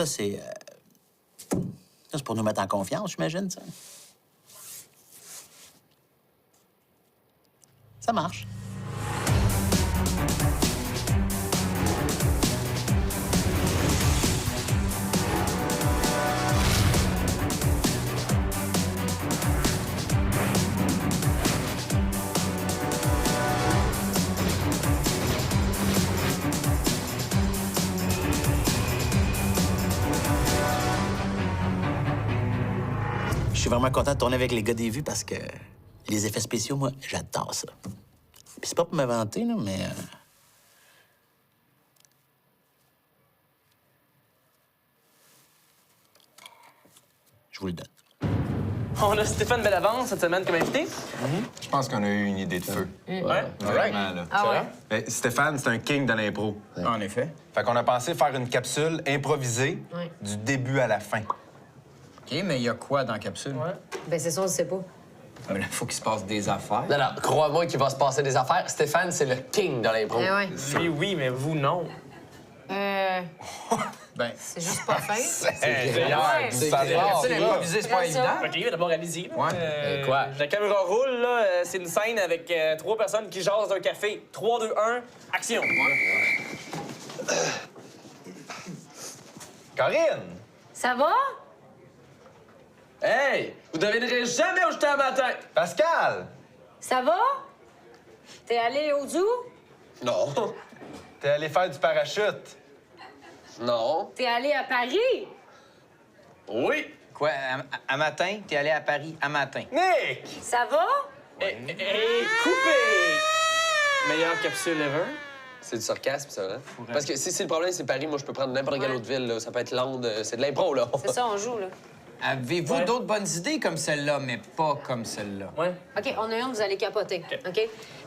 Ça, c'est... Ça, c'est pour nous mettre en confiance, j'imagine, ça. Ça marche. Je suis vraiment content de tourner avec les gars des vues parce que les effets spéciaux, moi, j'adore ça. Puis c'est pas pour m'inventer, là, mais... Je vous le donne. On a Stéphane Bellavance cette semaine comme invité. Je pense qu'on a eu une idée de feu. Ouais. Vraiment, là. Ah ouais? Mais Stéphane, c'est un king de l'impro. En effet. Fait qu'on a pensé faire une capsule improvisée du début à la fin. OK, mais il y a quoi dans la capsule? Ben c'est ça, on le sait pas. Ah, mais là, il faut qu'il se passe des affaires. Non, non, crois-moi qu'il va se passer des affaires. Stéphane, c'est le king de l'impro. Eh ouais. Lui, oui, mais vous, non. Ben, C'est juste pas fin. C'est la capsule improvisée, c'est pas Regarde ça. évident. OK, d'abord, allez-y. là. Ouais. Quoi? La caméra roule, là. C'est une scène avec 3 personnes qui jasent d'un café. 3, 2, 1, action. Corinne! Ça va? Hey! Vous devinerez jamais où j'étais un matin! Pascal! Ça va? T'es allé au zoo? Non. T'es allé faire du parachute. Non. T'es allé à Paris? Oui. Quoi, à matin? T'es allé à Paris à matin? Nick! Ça va? Et coupé! Meilleure capsule ever. C'est du sarcasme, ça, hein? Parce que si le problème, c'est Paris, moi, je peux prendre n'importe quelle autre ville, là. Ça peut être Londres, c'est de l'impro, là. C'est ça, on joue, là. Avez-vous Ouais. d'autres bonnes idées comme celle-là, mais pas comme celle-là? Ouais. OK, on a une, vous allez capoter. OK?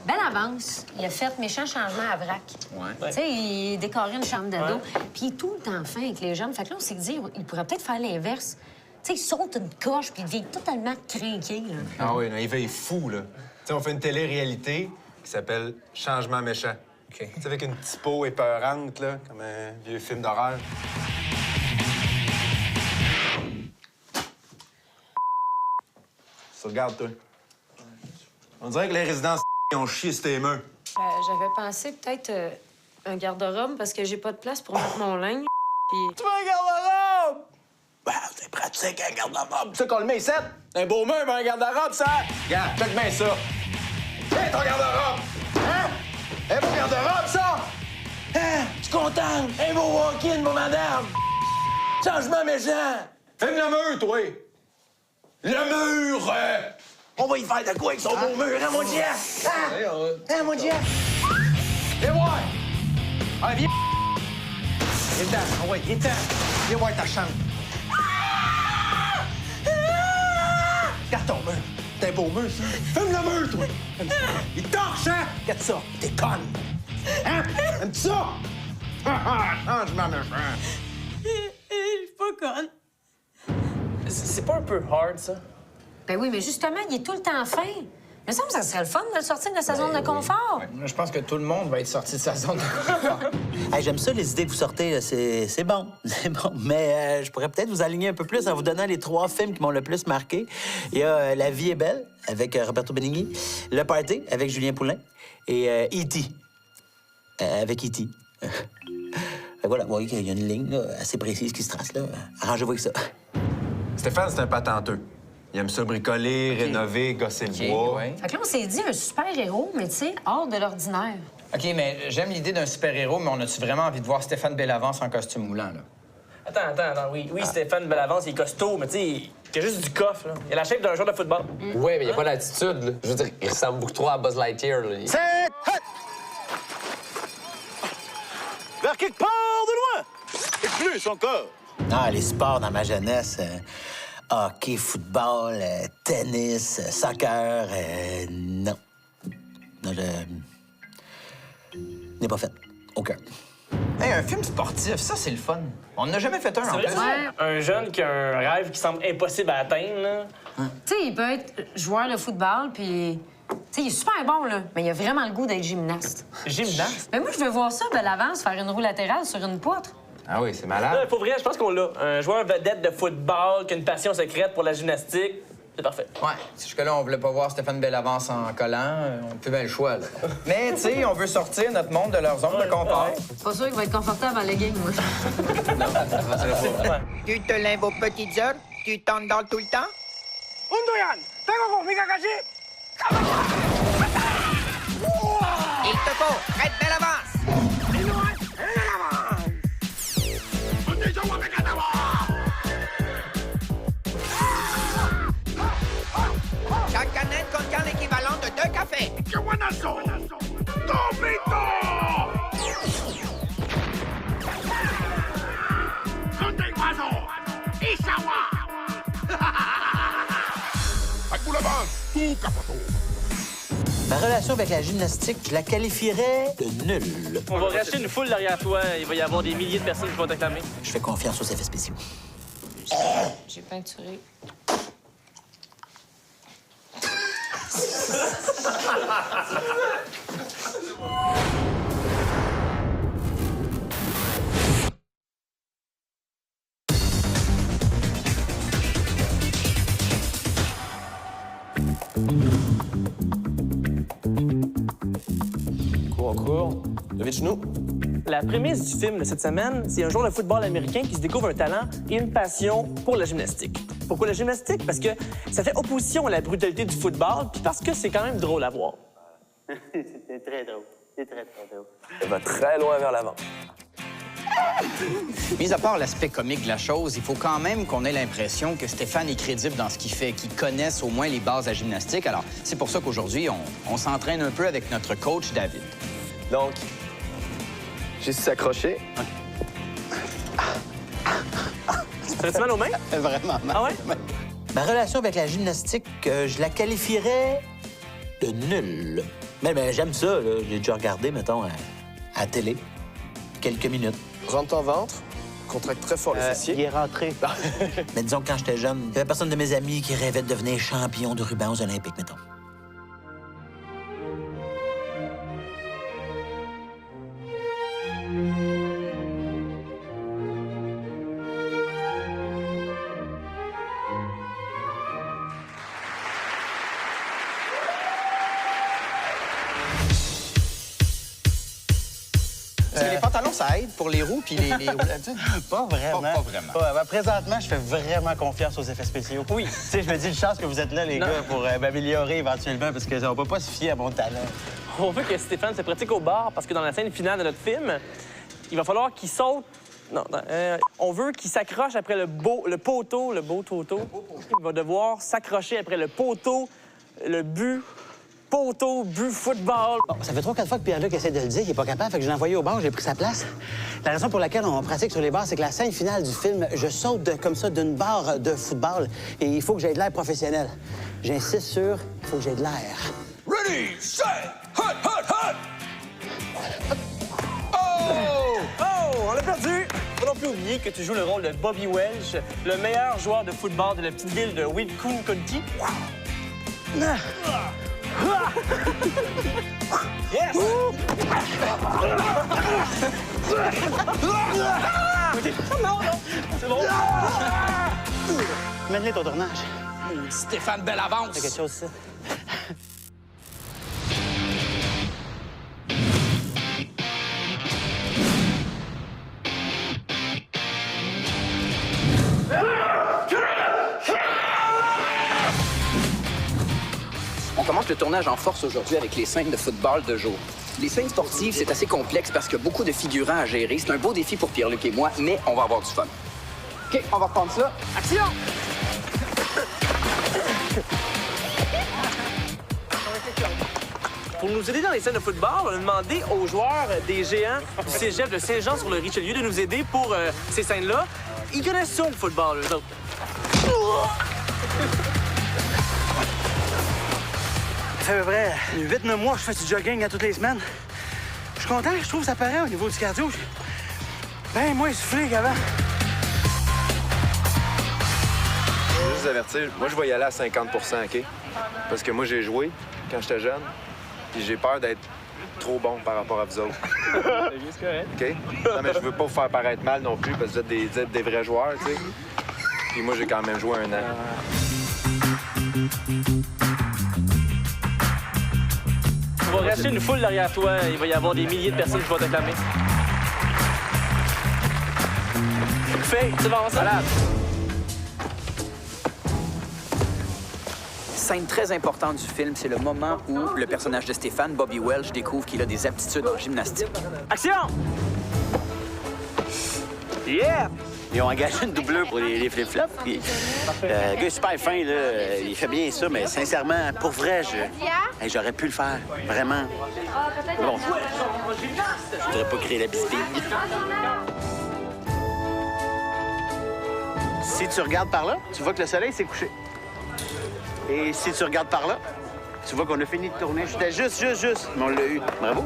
Bellavance, il a fait méchant changement à vrac. Ouais. Tu sais, il décorait une chambre d'ado. Puis il est tout le temps fin avec les jeunes. Fait que là, on s'est dit, il pourrait peut-être faire l'inverse. Tu sais, il saute une coche puis il devient totalement crinqué, là. Ah oui, non, il est fou, là. Tu sais, on fait une télé-réalité qui s'appelle Changement méchant. OK. Tu sais, avec une typo épeurante, là, comme un vieux film d'horreur. Ça, regarde, toi. On dirait que les résidents ont chié sur tes mains. J'avais pensé peut-être un garde-robe parce que j'ai pas de place pour mettre mon linge. Puis... Tu veux un garde-robe? Ben, c'est pratique, un garde-robe. Tu sais qu'on le met ici? Un beau mur, mais un garde-robe, ça? Regarde, check bien ça. Hey, ton garde-robe! Hein? Un beau garde-robe, ça? Hein? Je suis content. Un beau walk-in, mon madame. Changement méchant. Fume le mur, toi! Le mur! On va y faire de quoi avec son beau mur, hein, mon Jeff? Hein? Hein, mon Jeff? Viens voir! Ah, viens! Viens-t'en, ah ouais, viens-t'en! Viens voir ta chambre. Regarde ton mur. C'est un beau mur, ça. Fume le mur, toi. Il torche, hein? Regarde ça. T'es conne. Hein? Aimes-tu ça? Changement méchant. Je suis pas conne. C'est pas un peu hard, ça? Ben oui, mais justement, il est tout le temps fin. Il me semble que ça serait le fun de le sortir de sa zone de confort. Moi, je pense que tout le monde va être sorti de sa zone de confort. Hey, j'aime ça, les idées que vous sortez. là. C'est bon. C'est bon. Mais je pourrais peut-être vous aligner un peu plus en vous donnant les 3 films qui m'ont le plus marqué. Il y a La vie est belle avec Roberto Benigni, Le Party avec Julien Poulin et E.T. Avec E.T. Fait que voilà, vous voyez qu'il y a une ligne là, assez précise qui se trace là. Arrangez-vous avec ça. Stéphane, c'est un patenteux. Il aime ça bricoler, rénover, gosser le bois. ouais. Fait que là, on s'est dit un super-héros, mais tu sais, hors de l'ordinaire. OK, mais j'aime l'idée d'un super-héros, mais on a-tu vraiment envie de voir Stéphane Bellavance en costume moulant, là? Attends. Oui, Stéphane Bellavance, il est costaud, mais tu sais, il a juste du coffre, là. Il a la shape d'un joueur de football. Ouais, mais il a pas l'attitude, là. Je veux dire, il ressemble beaucoup trop à Buzz Lightyear, là. Vers quelque part de loin! Et plus encore! Ah, les sports dans ma jeunesse. Hockey, football, tennis, soccer, non. Non, je n'ai pas fait. Aucun. Hey, un film sportif, ça, c'est le fun. On n'a jamais fait un, en C'est vrai, plus. ça? Un jeune qui a un rêve qui semble impossible à atteindre, là. Tu sais, il peut être joueur de football, puis... Tu sais, il est super bon, là, mais il a vraiment le goût d'être gymnaste. Gymnaste. Mais moi, je veux voir ça, Bellavance, faire une roue latérale sur une poutre. Ah oui, c'est Là, malade. pour vrai, je pense qu'on l'a. Un joueur vedette de football qui a une passion secrète pour la gymnastique. C'est parfait. Ouais, si jusque-là, on voulait pas voir Stéphane Bellavance en collant, on peut bien le choix, là. Mais, tu sais, on veut sortir notre monde de leur zone de confort. C'est pas sûr qu'il va être confortable en legging, moi. Tu te lèves aux petites heures? Tu t'endors tout le temps? Il te faut Fred Bellavance! Chaque canette contient l'équivalent de 2 cafés. Ma relation avec la gymnastique, je la qualifierais de nulle. On va racheter une foule derrière toi. Il va y avoir des milliers de personnes qui vont t'acclamer. Je fais confiance aux effets spéciaux. J'ai peinturé. Cours. Levez de genoux. La prémisse du film de cette semaine, c'est un joueur de football américain qui se découvre un talent et une passion pour la gymnastique. Pourquoi la gymnastique? Parce que ça fait opposition à la brutalité du football, puis parce que c'est quand même drôle à voir. C'était très drôle. C'est très, très drôle. Ça va très loin vers l'avant. Mis à part l'aspect comique de la chose, il faut quand même qu'on ait l'impression que Stéphane est crédible dans ce qu'il fait, qu'il connaisse au moins les bases de la gymnastique. Alors, c'est pour ça qu'aujourd'hui, on s'entraîne un peu avec notre coach, David. Donc, juste s'accrocher. Ça fait mal aux mains? Vraiment. Ah ouais? Ma relation avec la gymnastique, je la qualifierais de nulle. Mais j'aime ça, là. J'ai déjà regardé, mettons, à la télé. Quelques minutes. Rentre ton ventre. Contracte très fort le fessier. Il est rentré. Mais disons que quand j'étais jeune, il y avait personne de mes amis qui rêvait de devenir champion de ruban aux Olympiques, mettons. Parce que les pantalons, ça aide pour les roues puis les roues. Pas vraiment. Pas vraiment. Présentement, je fais vraiment confiance aux effets spéciaux. Oui. Tu sais, je me dis une chance que vous êtes là, les gars, pour m'améliorer éventuellement, parce qu'on peut pas se fier à mon talent. On veut que Stéphane se pratique au bar parce que dans la scène finale de notre film, il va falloir qu'il saute. Non, on veut qu'il s'accroche après le beau toto. Il va devoir s'accrocher après le poteau, le but football. Bon, ça fait 3-4 fois que Pierre-Luc essaie de le dire, il est pas capable, fait que je l'ai envoyé au bar, j'ai pris sa place. La raison pour laquelle on pratique sur les bars, c'est que la scène finale du film, je saute comme ça d'une barre de football et il faut que j'aie de l'air professionnel. J'insiste sur, il faut que j'ai de l'air. Ready, set, hot, hot, hot! Oh, on l'a perdu! Faut non plus oublier que tu joues le rôle de Bobby Welch, le meilleur joueur de football de la petite ville de Whitcoon County. Yes! Non, c'est bon. Mène-les ton tournage. Stéphane Bellavance! C'est quelque chose, ça. On commence le tournage en force aujourd'hui avec les scènes de football de jour. Les scènes sportives, c'est assez complexe parce qu'il y a beaucoup de figurants à gérer. C'est un beau défi pour Pierre-Luc et moi, mais on va avoir du fun. OK, on va reprendre ça. Action! Pour nous aider dans les scènes de football, on a demandé aux joueurs des géants du cégep de Saint-Jean-sur-le-Richelieu de nous aider pour ces scènes-là. Ils connaissent ça, le football, eux autres. Ça fait à peu près 8-9 mois que je fais du jogging à toutes les semaines. Je suis content, je trouve que ça paraît au niveau du cardio. Ben moins essoufflé qu'avant. Je veux juste vous avertir, moi, je vais y aller à 50 OK? Parce que moi, j'ai joué quand j'étais jeune, puis j'ai peur d'être trop bon par rapport à vous autres. C'est correct. OK? Non, mais je veux pas vous faire paraître mal non plus parce que vous êtes des vrais joueurs, tu sais. Puis moi, j'ai quand même joué un an. On va rester une foule derrière toi. Il va y avoir des milliers de personnes qui vont t'acclamer. Fais, tu vas ça? Voilà. Scène très importante du film, c'est le moment où le personnage de Stéphane, Bobby Welch, découvre qu'il a des aptitudes en gymnastique. Action! Yeah! Ils ont engagé une doubleur pour les flip-flops. Puis, le gars est super fin, là. Il fait bien ça, mais sincèrement, pour vrai, j'aurais pu le faire. Vraiment. Bon, je voudrais pas créer la bisbille. Si tu regardes par là, tu vois que le soleil s'est couché. Et si tu regardes par là, tu vois qu'on a fini de tourner. J'étais juste, mais on l'a eu. Bravo.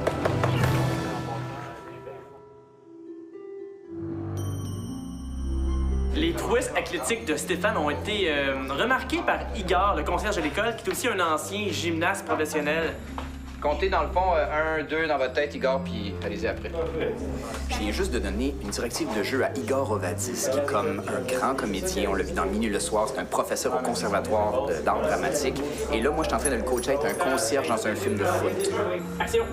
Les prouesses athlétiques de Stéphane ont été remarquées par Igor, le concierge de l'école, qui est aussi un ancien gymnaste professionnel. Comptez dans le fond 1, 2 dans votre tête, Igor, puis allez-y après. Je viens juste de donner une directive de jeu à Igor Ovadis, qui est comme un grand comédien. On l'a vu dans Minuit le soir, c'est un professeur au conservatoire d'art dramatique. Et là, moi, je suis en train de le coacher être un concierge dans un film de foot. Action!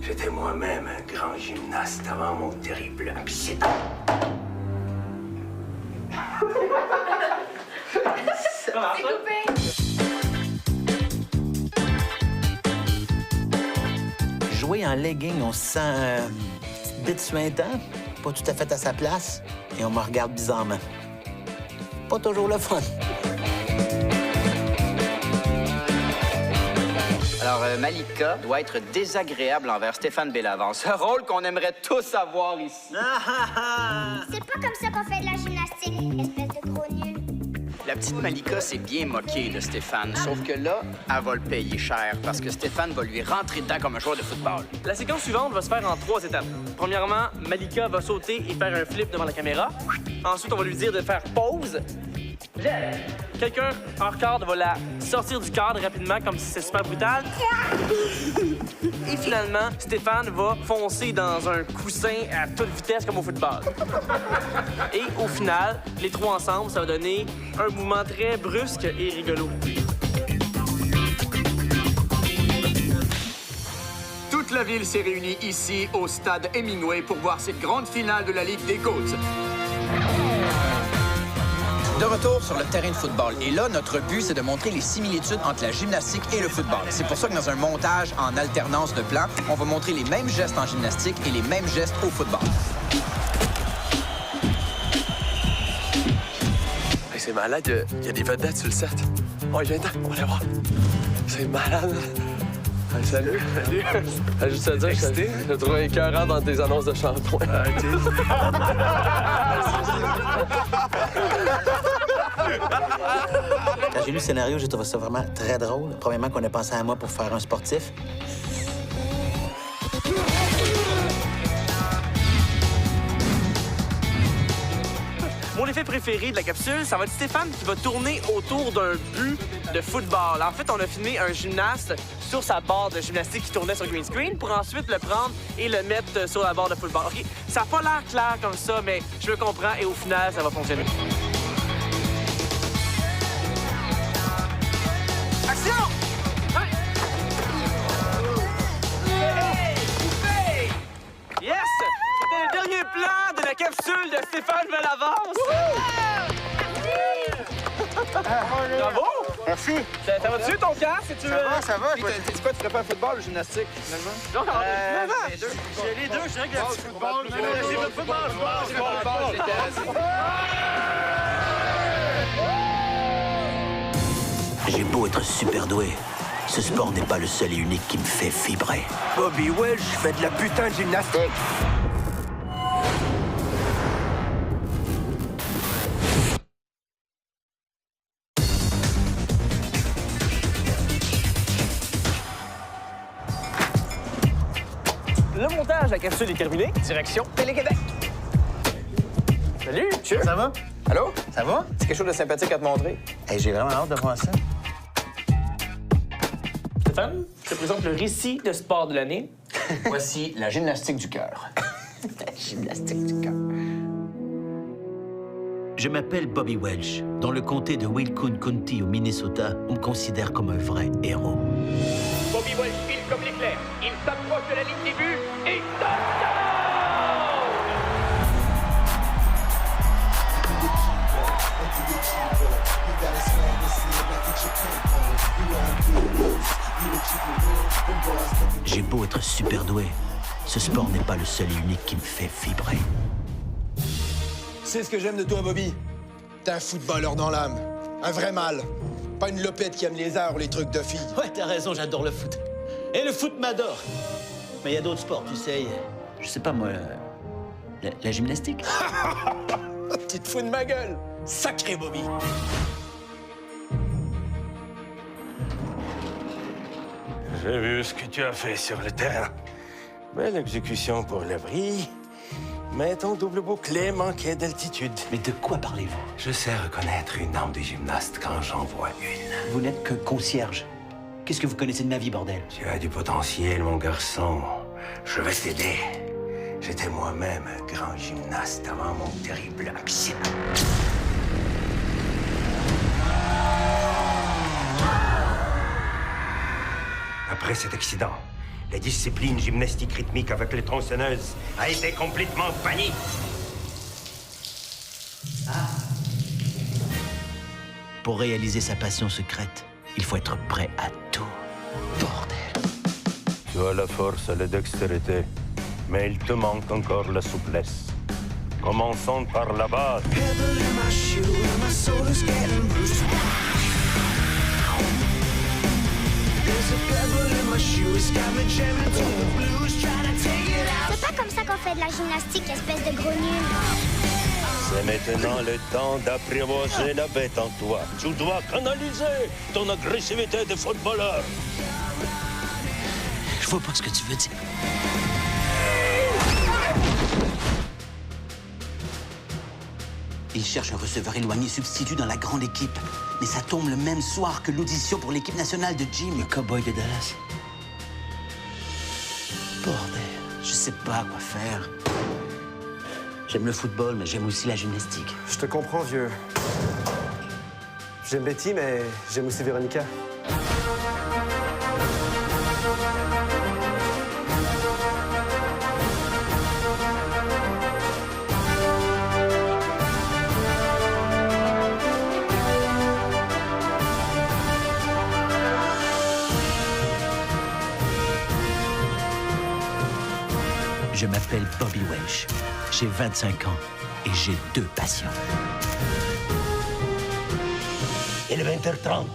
J'étais moi-même un grand gymnaste avant mon terrible accident. C'est coupé! Jouer en legging, on se sent petite bite suintant, pas tout à fait à sa place, et on me regarde bizarrement. Pas toujours le fun. Alors, Malika doit être désagréable envers Stéphane Bellavance. Un rôle qu'on aimerait tous avoir ici. C'est pas comme ça qu'on fait de la gymnastique, espèce de gros nul. La petite Malika s'est bien moquée de Stéphane, sauf que là, elle va le payer cher parce que Stéphane va lui rentrer dedans comme un joueur de football. La séquence suivante va se faire en 3 étapes. Premièrement, Malika va sauter et faire un flip devant la caméra. Ensuite, on va lui dire de faire pause. Quelqu'un hors cadre va la sortir du cadre rapidement, comme si c'était super brutal. Et finalement, Stéphane va foncer dans un coussin à toute vitesse, comme au football. Et au final, les trois ensemble, ça va donner un mouvement très brusque et rigolo. Toute la ville s'est réunie ici, au stade Hemingway, pour voir cette grande finale de la Ligue des Côtes. De retour sur le terrain de football. Et là, notre but, c'est de montrer les similitudes entre la gymnastique et le football. C'est pour ça que dans un montage en alternance de plans, on va montrer les mêmes gestes en gymnastique et les mêmes gestes au football. Hey, c'est malade, il y a des vedettes sur le set. Oh, viens-t'en, on va aller voir. C'est malade. Hey, salut. Salut. Juste à dire, je te trouvais écœurant dans tes annonces de shampoing. Quand j'ai lu le scénario, j'ai trouvé ça vraiment très drôle. Premièrement, qu'on ait pensé à moi pour faire un sportif. Mon effet préféré de la capsule, ça va être Stéphane qui va tourner autour d'un but de football. En fait, on a filmé un gymnaste sur sa barre de gymnastique qui tournait sur green screen pour ensuite le prendre et le mettre sur la barre de football. OK, ça n'a pas l'air clair comme ça, mais je le comprends et au final, ça va fonctionner. Action! Hey! Yes! C'était le dernier plan de la capsule de Stéphane Bellavance! Bravo! Merci. Ça va-tu ton casque? Ça va. C'est quoi, tu ferais pas un football ou gymnastique, finalement? Non, J'ai les deux, je dirais que le football. J'ai le football. J'ai beau être super doué, ce sport n'est pas le seul et unique qui me fait vibrer. Bobby Welch fait de la putain de gymnastique. Le montage de la capsule est terminé. Direction Télé-Québec. Salut! Cheers. Ça va? Allô? Ça va? C'est quelque chose de sympathique à te montrer? Hey, j'ai vraiment hâte de voir ça. Stéphane, je te présente le récit de sport de l'année. Voici la gymnastique du cœur. La gymnastique du cœur. Je m'appelle Bobby Welch. Dans le comté de Wilcoon County, au Minnesota, on me considère comme un vrai héros. Bobby Welch file comme l'éclair. Il s'approche de la ligne des buts et touchdown! J'ai beau être super doué, ce sport n'est pas le seul et unique qui me fait vibrer. C'est ce que j'aime de toi, Bobby. T'es un footballeur dans l'âme. Un vrai mâle. Pas une lopette qui aime les arts ou les trucs de filles. Ouais, t'as raison, j'adore le foot. Et le foot m'adore. Mais il y a d'autres sports, tu sais. Je sais pas, moi... La gymnastique. Tu te fous de ma gueule. Sacré Bobby. J'ai vu ce que tu as fait sur le terrain. Belle exécution pour l'abri. Mais ton double bouclé manquait d'altitude. Mais de quoi parlez-vous? Je sais reconnaître une âme de gymnaste quand j'en vois une. Vous n'êtes que concierge. Qu'est-ce que vous connaissez de ma vie, bordel? Tu as du potentiel, mon garçon. Je vais t'aider. J'étais moi-même un grand gymnaste avant mon terrible accident. Après cet accident, la discipline gymnastique rythmique avec les tronçonneuses a été complètement bannie. Pour réaliser sa passion secrète, il faut être prêt à tout. Bordel. Tu as la force et la dextérité, mais il te manque encore la souplesse. Commençons par la base. C'est pas comme ça qu'on fait de la gymnastique, espèce de gros nul. C'est maintenant le temps d'apprivoiser la bête en toi. Tu dois canaliser ton agressivité de footballeur. Je vois pas ce que tu veux dire. Il cherche un receveur éloigné substitut dans la grande équipe. Mais ça tombe le même soir que l'audition pour l'équipe nationale de gym. Le cowboy de Dallas. Bordel, je sais pas quoi faire. J'aime le football, mais j'aime aussi la gymnastique. Je te comprends, vieux. J'aime Betty, mais j'aime aussi Véronica. Je m'appelle Bobby Welch. J'ai 25 ans et j'ai 2 passions. Il est 20h30.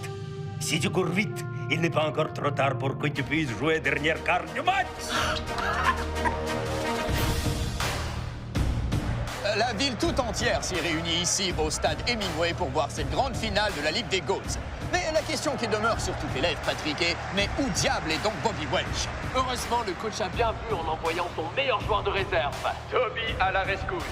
Si tu cours vite, il n'est pas encore trop tard pour que tu puisses jouer dernière quart du match. La ville tout entière s'est réunie ici au stade Hemingway pour voir cette grande finale de la Ligue des Goats. Mais la question qui demeure sur toutes les lèvres, Patrick, est mais où diable est donc Bobby Welch? Heureusement, le coach a bien vu en envoyant son meilleur joueur de réserve, Toby, à la rescousse.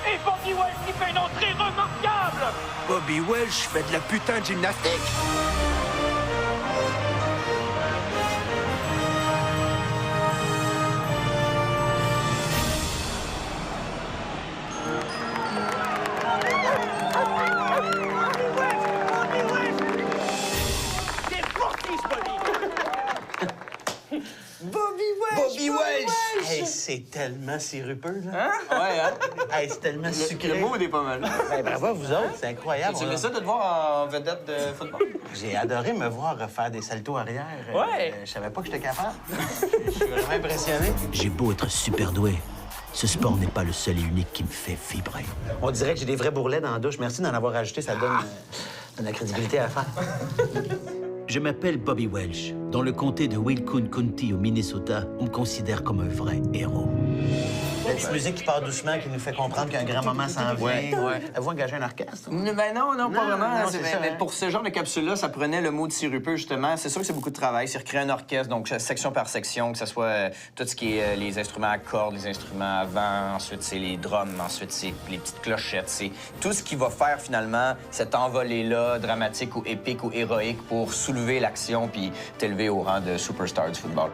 Et Bobby Welch qui fait une entrée remarquable! Bobby Welch fait de la putain de gymnastique. Bobby Welch! Hey, c'est tellement sirupeux, là. Hein? Ouais, hein? Hey, c'est tellement sucré. Le mood est pas mal. Ben, bravo, vous autres, c'est incroyable. Tu aimais ça de te voir en vedette de football? J'ai adoré me voir faire des saltos arrière. Ouais. Je savais pas que j'étais capable. Je suis vraiment impressionné. J'ai beau être super doué, ce sport n'est pas le seul et unique qui me fait vibrer. On dirait que j'ai des vrais bourrelets dans la douche. Merci d'en avoir ajouté, ça donne de la crédibilité à la fin. Je m'appelle Bobby Welch. Dans le comté de Wilcoon County, au Minnesota, on me considère comme un vrai héros. La petite musique qui part doucement, qui nous fait comprendre qu'un grand moment s'en vient. Avez-vous engagé un orchestre? Ben non, pas vraiment. non, c'est ça, Mais hein. pour ce genre de capsule-là, ça prenait le mot de sirupeux, justement. C'est sûr que c'est beaucoup de travail. C'est recréer un orchestre, donc section par section, que ce soit tout ce qui est les instruments à cordes, les instruments à vent, ensuite c'est les drums, ensuite c'est les petites clochettes. C'est tout ce qui va faire, finalement, cette envolée-là, dramatique ou épique ou héroïque, pour soulever l'action puis t'élever au rang de superstar du football.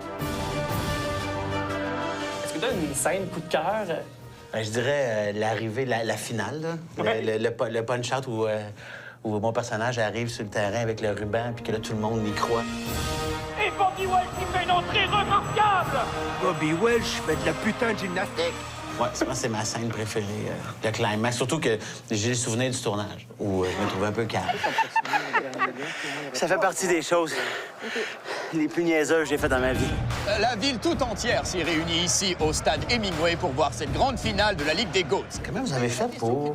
Est-ce que tu as une scène coup de cœur? Ben, je dirais l'arrivée, la finale, là. Le punch-out où mon personnage arrive sur le terrain avec le ruban puis que là, tout le monde y croit. Et Bobby Welch qui fait une entrée remarquable! Bobby Welch fait de la putain de gymnastique. Ouais, c'est ma scène préférée, le climax. Surtout que j'ai le souvenir du tournage, où je me trouvais un peu calme. Ça fait partie des choses les plus niaiseuses que j'ai faites dans ma vie. La ville tout entière s'est réunie ici au stade Hemingway pour voir cette grande finale de la Ligue des Goats. Comment vous avez fait pour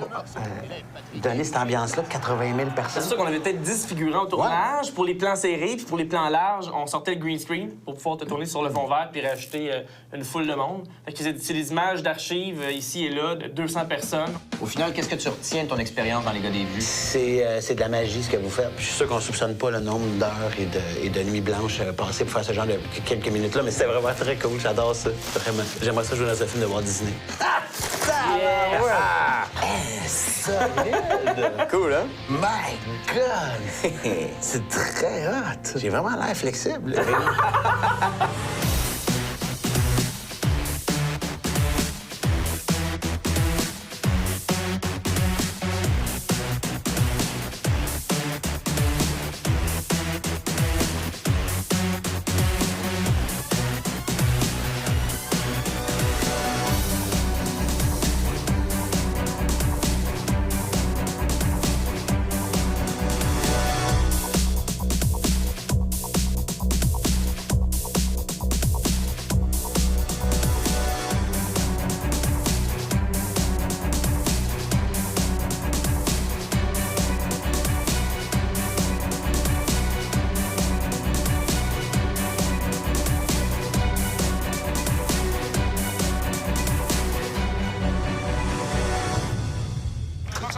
donner cette ambiance-là de 80 000 personnes? C'est sûr qu'on avait peut-être 10 figurants au tournage. Pour les plans serrés puis pour les plans larges, on sortait le green screen pour pouvoir te tourner sur le fond vert puis rajouter une foule de monde. Fait que c'est des images d'archives ici et là de 200 personnes. Au final, qu'est-ce que tu retiens de ton expérience dans les gars des vues? C'est de la magie, ce que vous faites. Je suis sûr qu'on soupçonne pas le nombre d'heures et de nuits blanches passées pour faire ce genre de quelques minutes-là, mais c'était vraiment très cool. J'adore ça. Vraiment. J'aimerais ça jouer dans un film de Walt Disney. Solide! Cool, hein? My God! C'est très hot. J'ai vraiment l'air flexible.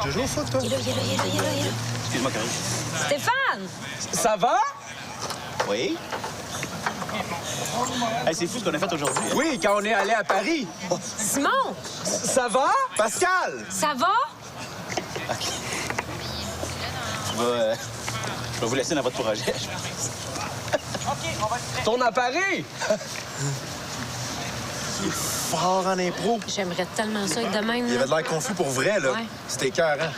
Tu joues au foot, toi? Excuse-moi, Corinne. Stéphane! Ça va? Oui? Hey, c'est fou ce qu'on a fait aujourd'hui. Oui, quand on est allé à Paris. Simon! Ça va? Pascal! Ça va? Je vais vous laisser dans votre projet, je pense. Ton appareil? Il est fort en impro. J'aimerais tellement ça être de même. Il avait de l'air confus pour vrai, là. Ouais. C'était écœurant.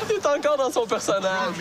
Il est encore dans son personnage.